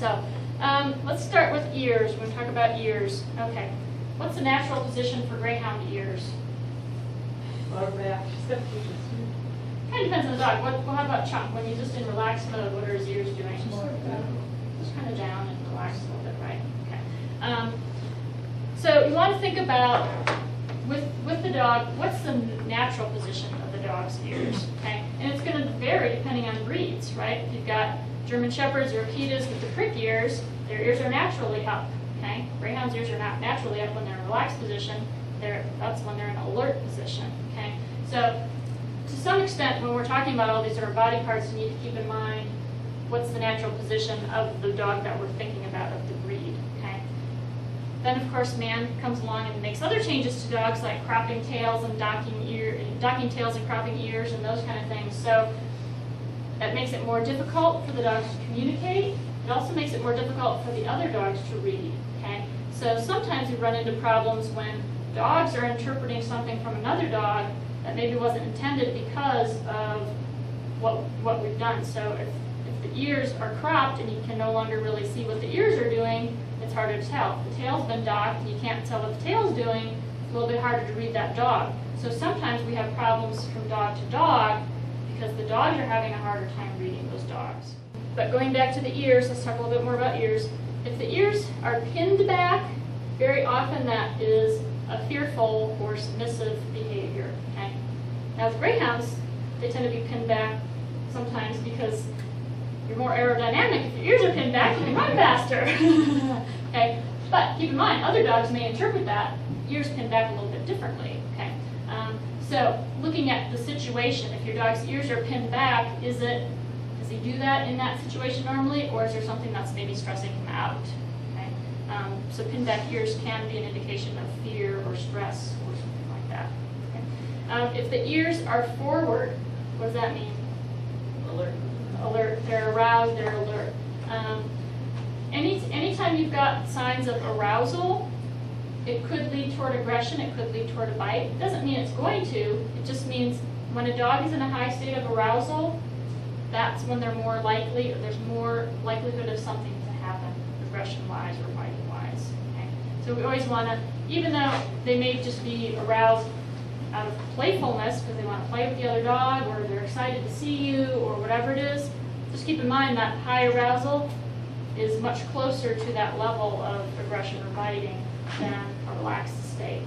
So let's start with ears. We're going to talk about ears. Okay. What's the natural position for greyhound ears? Lower back. Kind of depends on the dog. Well, how about Chunk? When he's just in relaxed mode, what are his ears doing? Just kind of down and relaxed a little bit, right? Okay. So you want to think about, with the dog, what's the natural position of the dog's ears? Okay, and it's going to vary depending on breeds, right? If you've got German Shepherds or Akitas with the prick ears, their ears are naturally up. Okay, Greyhound's ears are not naturally up when they're in a relaxed position. That's when they're in an alert position. Okay, so to some extent, when we're talking about all these different body parts, you need to keep in mind what's the natural position of the dog that we're thinking about, of the breed. Okay. Then, of course, man comes along and makes other changes to dogs, like cropping tails and docking tails and cropping ears and those kind of things. So that makes it more difficult for the dogs to communicate. It also makes it more difficult for the other dogs to read. Okay. So sometimes we run into problems when dogs are interpreting something from another dog that maybe wasn't intended because of what we've done. So if the ears are cropped and you can no longer really see what the ears are doing, it's harder to tell. If the tail's been docked and you can't tell what the tail's doing, it's a little bit harder to read that dog. So sometimes we have problems from dog to dog because the dogs are having a harder time reading those dogs. But going back to the ears, let's talk a little bit more about ears. If the ears are pinned back, very often that is a fearful or submissive behavior. Okay? Now with greyhounds, they tend to be pinned back sometimes because you're more aerodynamic. If your ears are pinned back, you can run faster. Okay? But keep in mind, other dogs may interpret that ears pinned back a little bit differently. Okay? So looking at the situation, if your dog's ears are pinned back, does he do that in that situation normally, or is there something that's maybe stressing him out? Okay? So pinned back ears can be an indication of fear or stress or something like that. Okay? If the ears are forward, what does that mean? Alert. Alert. They're aroused, they're alert. Anytime you've got signs of arousal, it could lead toward aggression, it could lead toward a bite. It doesn't mean it's going to, it just means when a dog is in a high state of arousal, that's when they're more likely, or there's more likelihood of something to happen, aggression-wise or biting-wise. Okay? So we always want to, even though they may just be aroused out of playfulness because they want to play with the other dog, or they're excited to see you, or whatever it is, just keep in mind that high arousal is much closer to that level of aggression or biting than a relaxed state.